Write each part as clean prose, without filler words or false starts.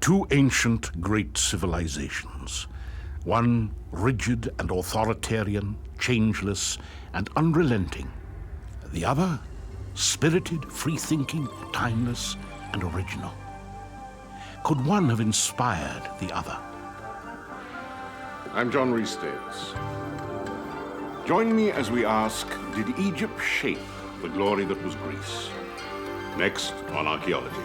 Two ancient great civilizations, one rigid and authoritarian, changeless and unrelenting, the other spirited, free-thinking, timeless and original. Could one have inspired the other? I'm John Rhys Davis. Join me as we ask, did Egypt shape the glory that was Greece? Next on Archaeology.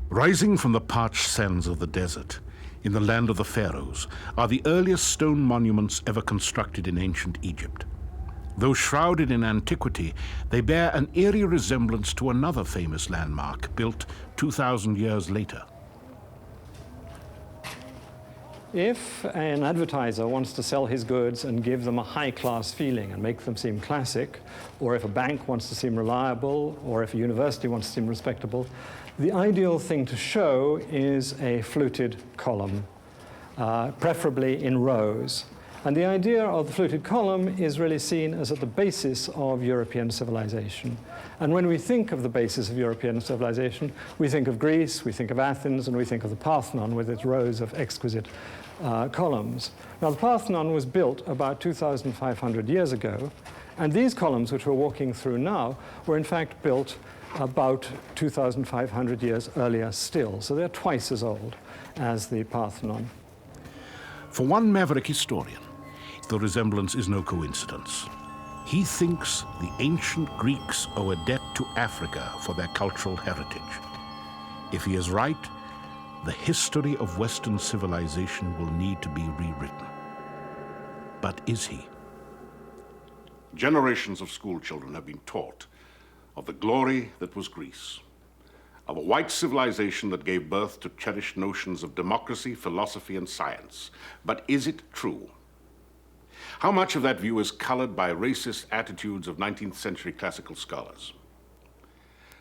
Rising from the parched sands of the desert, in the land of the pharaohs, are the earliest stone monuments ever constructed in ancient Egypt. Though shrouded in antiquity, they bear an eerie resemblance to another famous landmark built 2,000 years later. If an advertiser wants to sell his goods and give them a high-class feeling and make them seem classic, or if a bank wants to seem reliable, or if a university wants to seem respectable, the ideal thing to show is a fluted column, preferably in rows. And the idea of the fluted column is really seen as at the basis of European civilization. And when we think of the basis of European civilization, we think of Greece, we think of Athens, and we think of the Parthenon with its rows of exquisite columns. Now, the Parthenon was built about 2,500 years ago, and these columns, which we're walking through now, were in fact built about 2,500 years earlier still. So they're twice as old as the Parthenon. For one maverick historian, the resemblance is no coincidence. He thinks the ancient Greeks owe a debt to Africa for their cultural heritage. If he is right, the history of Western civilization will need to be rewritten. But is he? Generations of school children have been taught of the glory that was Greece, of a white civilization that gave birth to cherished notions of democracy, philosophy, and science. But is it true? How much of that view is colored by racist attitudes of 19th century classical scholars?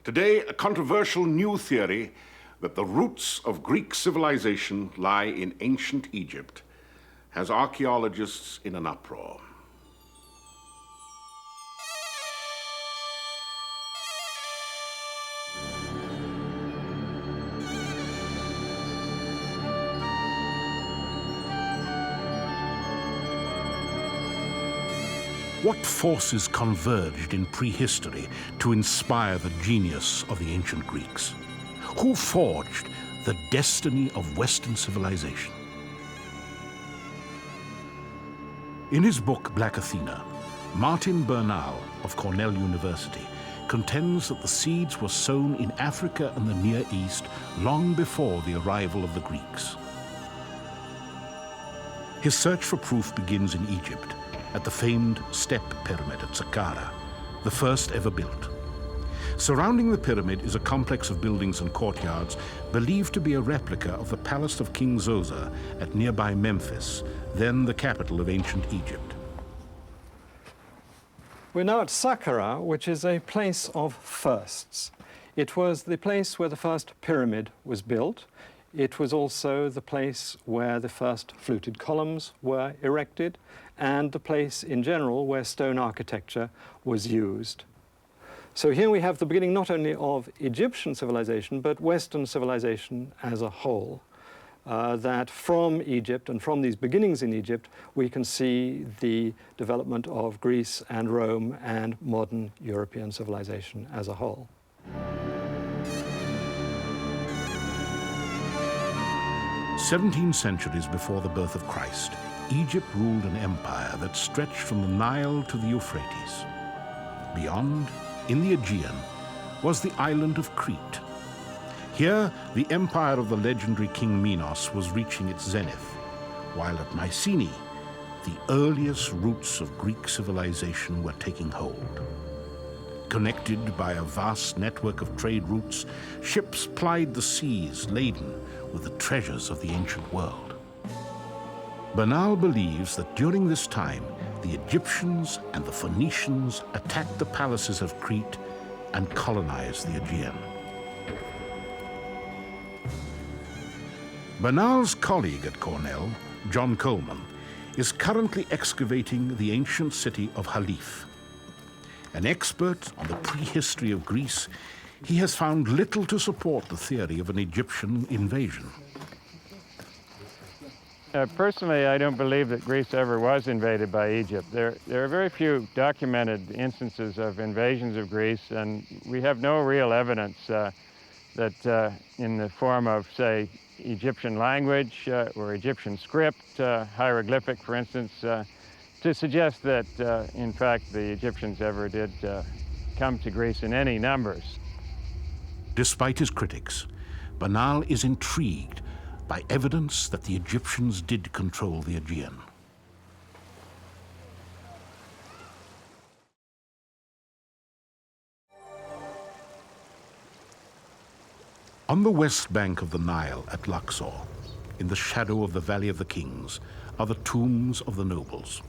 Today, a controversial new theory that the roots of Greek civilization lie in ancient Egypt has archaeologists in an uproar. What forces converged in prehistory to inspire the genius of the ancient Greeks? Who forged the destiny of Western civilization? In his book, Black Athena, Martin Bernal of Cornell University contends that the seeds were sown in Africa and the Near East long before the arrival of the Greeks. His search for proof begins in Egypt, at the famed step pyramid at Saqqara, the first ever built. Surrounding the pyramid is a complex of buildings and courtyards believed to be a replica of the palace of King Zoser at nearby Memphis, then the capital of ancient Egypt. We're now at Saqqara, which is a place of firsts. It was the place where the first pyramid was built. It was also the place where the first fluted columns were erected, and the place in general where stone architecture was used. So here we have the beginning not only of Egyptian civilization, but Western civilization as a whole. That from Egypt and from these beginnings in Egypt, we can see the development of Greece and Rome and modern European civilization as a whole. 17 centuries before the birth of Christ, Egypt ruled an empire that stretched from the Nile to the Euphrates. Beyond, in the Aegean, was the island of Crete. Here, the empire of the legendary King Minos was reaching its zenith, while at Mycenae, the earliest roots of Greek civilization were taking hold. Connected by a vast network of trade routes, ships plied the seas laden with the treasures of the ancient world. Bernal believes that during this time, the Egyptians and the Phoenicians attacked the palaces of Crete and colonized the Aegean. Bernal's colleague at Cornell, John Coleman, is currently excavating the ancient city of Halif. An expert on the prehistory of Greece, he has found little to support the theory of an Egyptian invasion. Personally, I don't believe that Greece ever was invaded by Egypt. There are very few documented instances of invasions of Greece, and we have no real evidence that in the form of, say, Egyptian language or Egyptian script, hieroglyphic, for instance, to suggest that, in fact, the Egyptians ever did come to Greece in any numbers. Despite his critics, Bernal is intrigued by evidence that the Egyptians did control the Aegean. On the west bank of the Nile at Luxor, in the shadow of the Valley of the Kings, are the tombs of the nobles.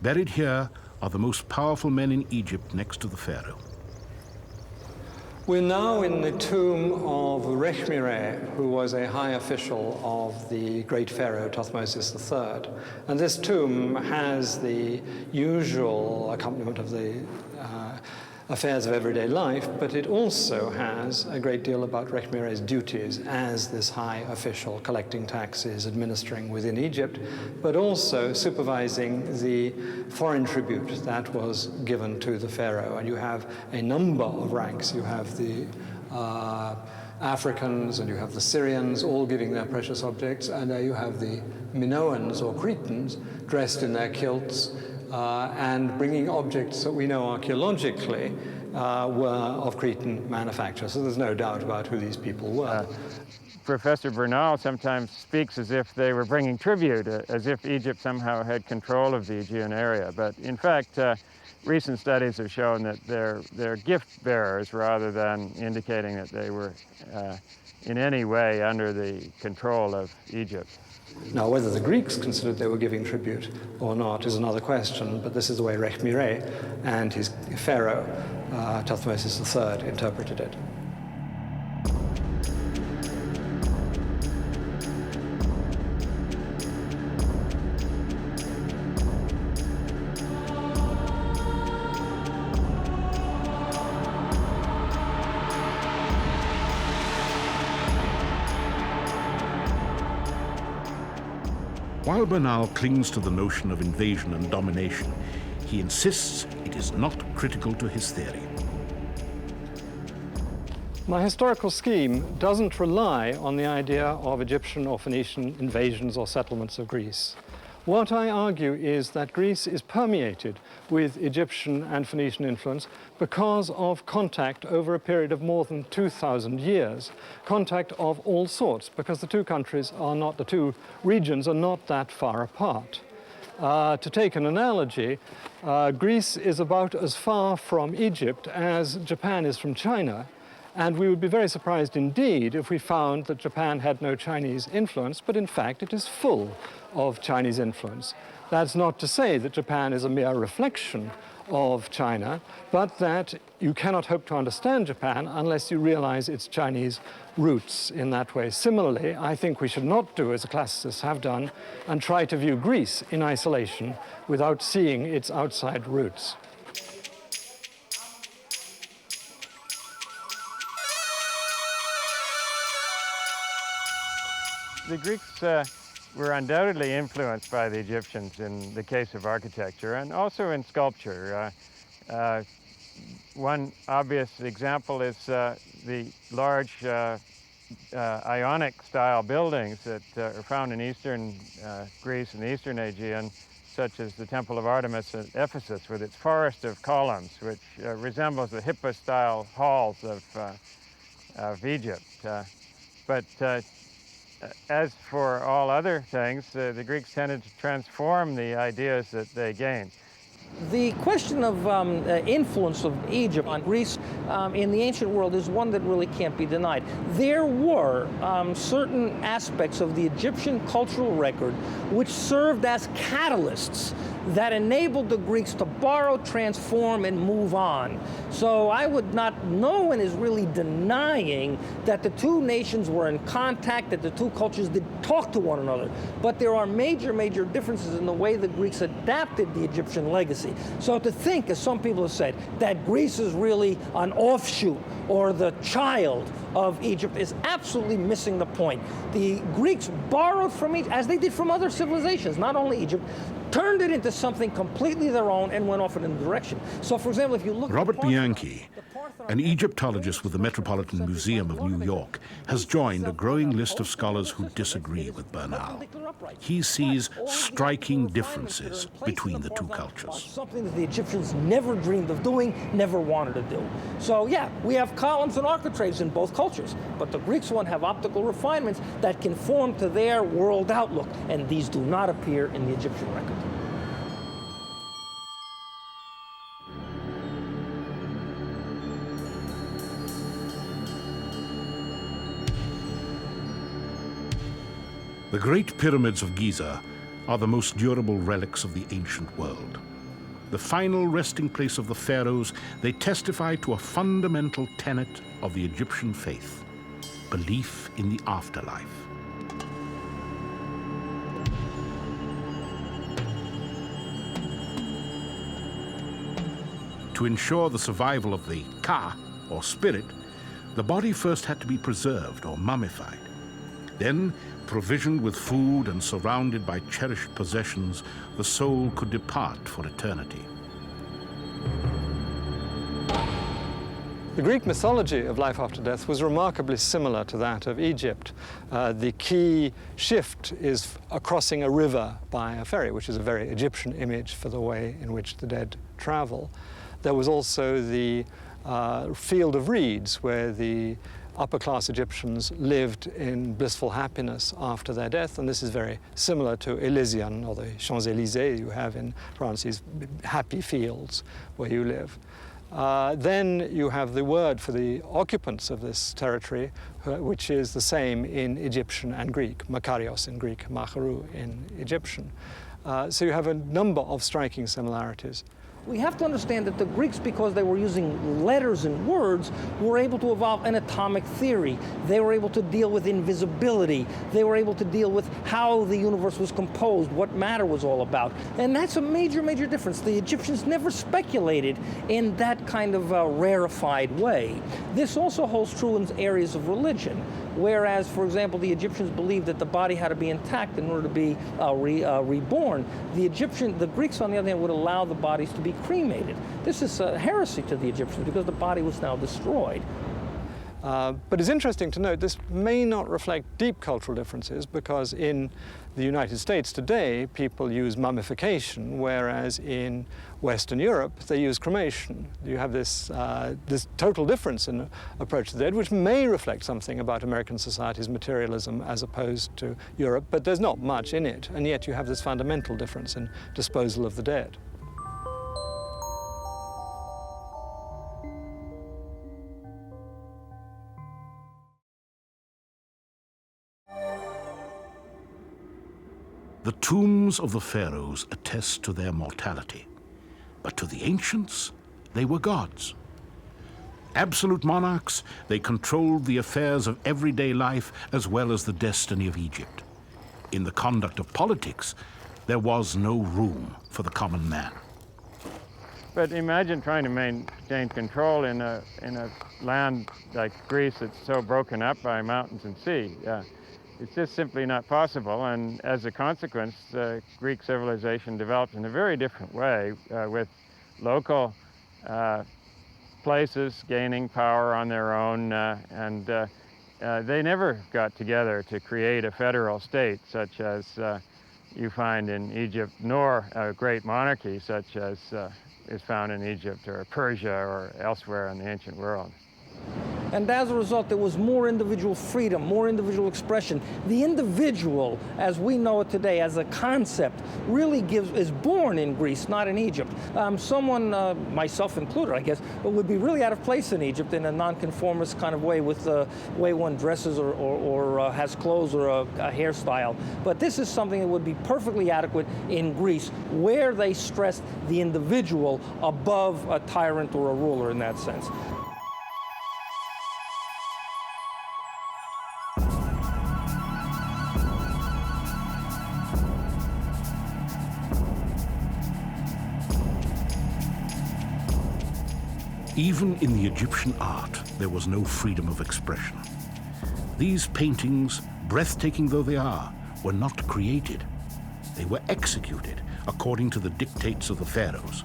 Buried here are the most powerful men in Egypt next to the pharaoh. We're now in the tomb of Rechmire, who was a high official of the great pharaoh Thutmosis III. And this tomb has the usual accompaniment of the affairs of everyday life, but it also has a great deal about Rechmire's duties as this high official, collecting taxes, administering within Egypt, but also supervising the foreign tribute that was given to the pharaoh. And you have a number of ranks. You have the Africans and you have the Syrians all giving their precious objects, and there you have the Minoans or Cretans dressed in their kilts, and bringing objects that we know archaeologically were of Cretan manufacture. So there's no doubt about who these people were. Professor Bernal sometimes speaks as if they were bringing tribute, as if Egypt somehow had control of the Aegean area. But in fact, recent studies have shown that they're gift bearers rather than indicating that they were in any way under the control of Egypt. Now, whether the Greeks considered they were giving tribute or not is another question, but this is the way Rechmire and his pharaoh, Thutmosis III, interpreted it. While Bernal clings to the notion of invasion and domination, he insists it is not critical to his theory. My historical scheme doesn't rely on the idea of Egyptian or Phoenician invasions or settlements of Greece. What I argue is that Greece is permeated with Egyptian and Phoenician influence because of contact over a period of more than 2,000 years, contact of all sorts, because the two countries are not, the two regions are not that far apart. To take an analogy, Greece is about as far from Egypt as Japan is from China, and we would be very surprised indeed if we found that Japan had no Chinese influence, but in fact it is full of Chinese influence. That's not to say that Japan is a mere reflection of China, but that you cannot hope to understand Japan unless you realize its Chinese roots in that way. Similarly, I think we should not do as the classicists have done and try to view Greece in isolation without seeing its outside roots. The Greeks were undoubtedly influenced by the Egyptians in the case of architecture and also in sculpture. One obvious example is the large Ionic-style buildings that are found in eastern Greece and the eastern Aegean, such as the Temple of Artemis at Ephesus with its forest of columns, which resembles the Hippo-style halls of Egypt. But as for all other things, the Greeks tended to transform the ideas that they gained. The question of influence of Egypt on Greece in the ancient world is one that really can't be denied. There were certain aspects of the Egyptian cultural record which served as catalysts that enabled the Greeks to borrow, transform, and move on. So I would not, no one is really denying that the two nations were in contact, that the two cultures did talk to one another. But there are major, major differences in the way the Greeks adapted the Egyptian legacy. So to think, as some people have said, that Greece is really an offshoot or the child of Egypt is absolutely missing the point. The Greeks borrowed from Egypt, as they did from other civilizations, not only Egypt, turned it into something completely their own and went off in a different direction. So, for example, if you look Robert at Parthenon, Bianchi, an Egyptologist with the Metropolitan Museum of New York, has joined a growing list of scholars who disagree with Bernal. He sees striking differences between the two cultures. Something that the Egyptians never dreamed of doing, never wanted to do. So yeah, we have columns and architraves in both cultures, but the Greeks one have optical refinements that conform to their world outlook, and these do not appear in the Egyptian record. The Great Pyramids of Giza are the most durable relics of the ancient world. The final resting place of the pharaohs, they testify to a fundamental tenet of the Egyptian faith: belief in the afterlife. To ensure the survival of the ka, or spirit, the body first had to be preserved or mummified. Then, provisioned with food and surrounded by cherished possessions, the soul could depart for eternity. The Greek mythology of life after death was remarkably similar to that of Egypt. The key shift is crossing a river by a ferry, which is a very Egyptian image for the way in which the dead travel. There was also the field of reeds, where the upper-class Egyptians lived in blissful happiness after their death, and this is very similar to Elysian, or the Champs-Élysées you have in France, these happy fields where you live. Then you have the word for the occupants of this territory, which is the same in Egyptian and Greek, Makarios in Greek, Macharu in Egyptian. So you have a number of striking similarities. We have to understand that the Greeks, because they were using letters and words, were able to evolve an atomic theory. They were able to deal with invisibility. They were able to deal with how the universe was composed, what matter was all about. And that's a major, major difference. The Egyptians never speculated in that kind of rarefied way. This also holds true in areas of religion. Whereas, for example, the Egyptians believed that the body had to be intact in order to be reborn. The Greeks, on the other hand, would allow the bodies to be cremated. This is a heresy to the Egyptians because the body was now destroyed. But it's interesting to note this may not reflect deep cultural differences, because in the United States today people use mummification, whereas in Western Europe they use cremation. You have this total difference in approach to the dead, which may reflect something about American society's materialism as opposed to Europe, but there's not much in it, and yet you have this fundamental difference in disposal of the dead. The tombs of the pharaohs attest to their mortality, but to the ancients, they were gods. Absolute monarchs, they controlled the affairs of everyday life as well as the destiny of Egypt. In the conduct of politics, there was no room for the common man. But imagine trying to maintain control in a land like Greece that's so broken up by mountains and sea. It's just simply not possible, and as a consequence, Greek civilization developed in a very different way, with local places gaining power on their own, and they never got together to create a federal state such as you find in Egypt, nor a great monarchy such as is found in Egypt or Persia or elsewhere in the ancient world. And as a result, there was more individual freedom, more individual expression. The individual, as we know it today, as a concept, really is born in Greece, not in Egypt. Someone, myself included, I guess, would be really out of place in Egypt in a nonconformist kind of way with the way one dresses or has clothes or a hairstyle. But this is something that would be perfectly adequate in Greece, where they stressed the individual above a tyrant or a ruler in that sense. Even in the Egyptian art, there was no freedom of expression. These paintings, breathtaking though they are, were not created. They were executed according to the dictates of the pharaohs.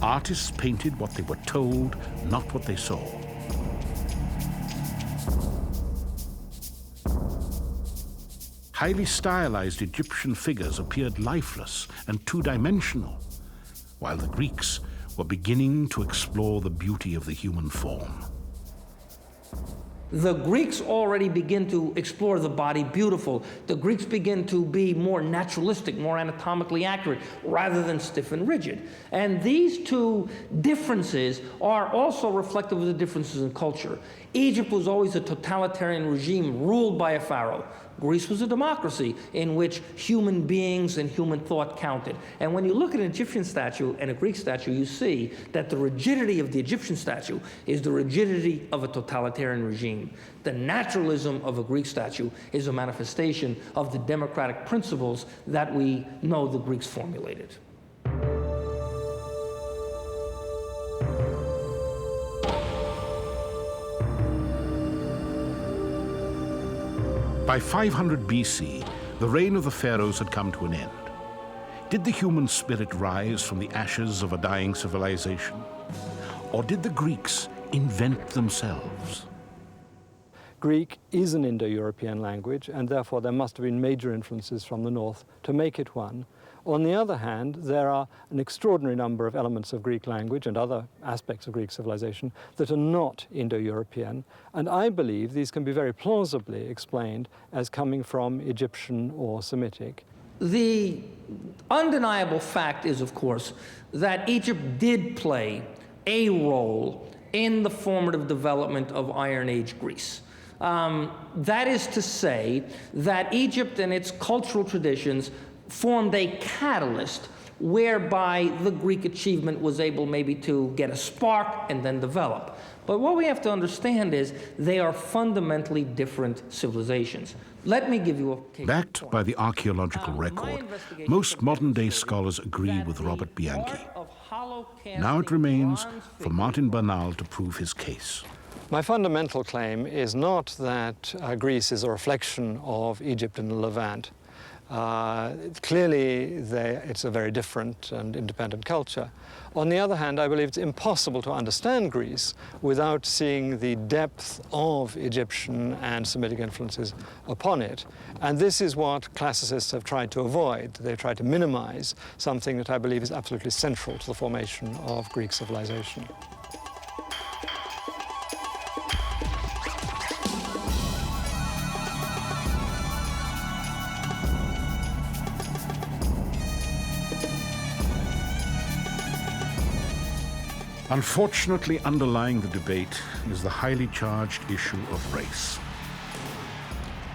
Artists painted what they were told, not what they saw. Highly stylized Egyptian figures appeared lifeless and two-dimensional, while the Greeks were beginning to explore the beauty of the human form. The Greeks already begin to explore the body beautiful. The Greeks begin to be more naturalistic, more anatomically accurate, rather than stiff and rigid. And these two differences are also reflective of the differences in culture. Egypt was always a totalitarian regime ruled by a pharaoh. Greece was a democracy in which human beings and human thought counted. And when you look at an Egyptian statue and a Greek statue, you see that the rigidity of the Egyptian statue is the rigidity of a totalitarian regime. The naturalism of a Greek statue is a manifestation of the democratic principles that we know the Greeks formulated. By 500 BC, the reign of the pharaohs had come to an end. Did the human spirit rise from the ashes of a dying civilization? Or did the Greeks invent themselves? Greek is an Indo-European language, and therefore there must have been major influences from the north to make it one. On the other hand, there are an extraordinary number of elements of Greek language and other aspects of Greek civilization that are not Indo-European, and I believe these can be very plausibly explained as coming from Egyptian or Semitic. The undeniable fact is, of course, that Egypt did play a role in the formative development of Iron Age Greece. That is to say that Egypt and its cultural traditions formed a catalyst whereby the Greek achievement was able maybe to get a spark and then develop. But what we have to understand is they are fundamentally different civilizations. Let me give you a case. Backed by the archaeological record, most modern-day scholars agree with Robert Bianchi. Now it remains for Martin Bernal to prove his case. My fundamental claim is not that Greece is a reflection of Egypt and the Levant. Clearly, it's a very different and independent culture. On the other hand, I believe it's impossible to understand Greece without seeing the depth of Egyptian and Semitic influences upon it. And this is what classicists have tried to avoid. They've tried to minimize something that I believe is absolutely central to the formation of Greek civilization. Unfortunately, underlying the debate is the highly charged issue of race.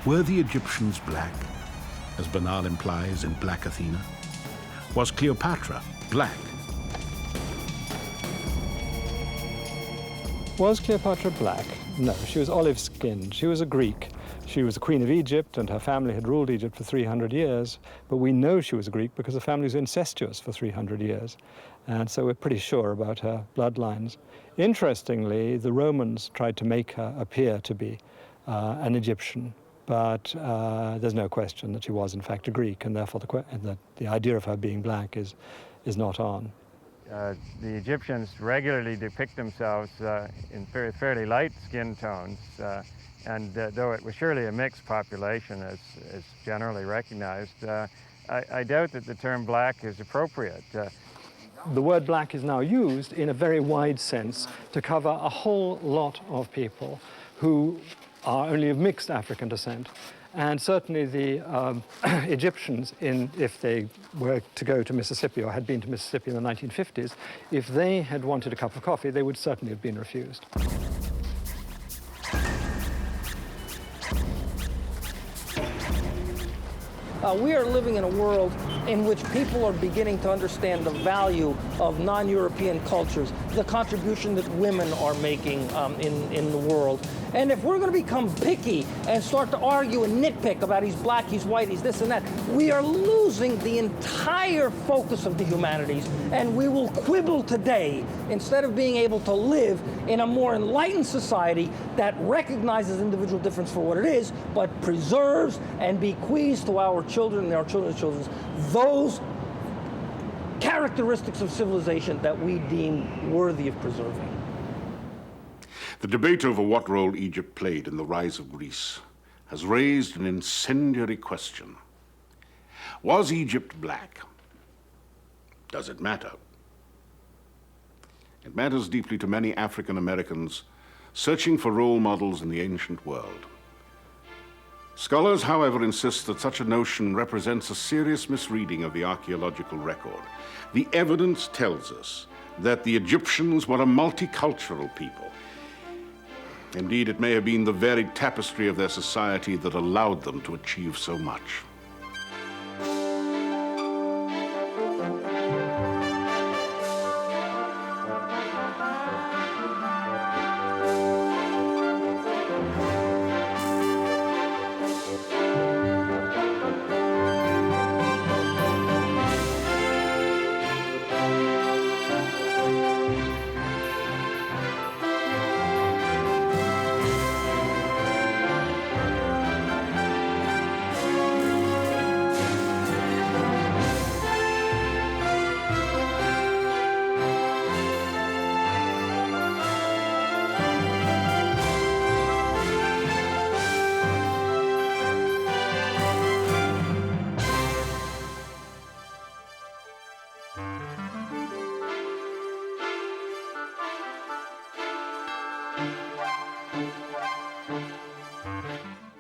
Were the Egyptians black, as Bernal implies in Black Athena? Was Cleopatra black? Was Cleopatra black? No, she was olive-skinned. She was a Greek. She was the queen of Egypt, and her family had ruled Egypt for 300 years. But we know she was a Greek because the family was incestuous for 300 years. And so we're pretty sure about her bloodlines. Interestingly, the Romans tried to make her appear to be an Egyptian, but there's no question that she was in fact a Greek, and therefore the idea of her being black is not on. The Egyptians regularly depict themselves in fairly light skin tones, and though it was surely a mixed population as generally recognized, I doubt that the term black is appropriate. the word black is now used in a very wide sense to cover a whole lot of people who are only of mixed African descent. And certainly the Egyptians, if they were to go to Mississippi or had been to Mississippi in the 1950s, if they had wanted a cup of coffee, they would certainly have been refused. We are living in a world in which people are beginning to understand the value of non-European cultures, the contribution that women are making in the world. And if we're going to become picky and start to argue and nitpick about he's black, he's white, he's this and that, we are losing the entire focus of the humanities, and we will quibble today instead of being able to live in a more enlightened society that recognizes individual difference for what it is, but preserves and bequeaths to our children and our children's children those characteristics of civilization that we deem worthy of preserving. The debate over what role Egypt played in the rise of Greece has raised an incendiary question. Was Egypt black? Does it matter? It matters deeply to many African Americans searching for role models in the ancient world. Scholars, however, insist that such a notion represents a serious misreading of the archaeological record. The evidence tells us that the Egyptians were a multicultural people. Indeed, it may have been the varied tapestry of their society that allowed them to achieve so much.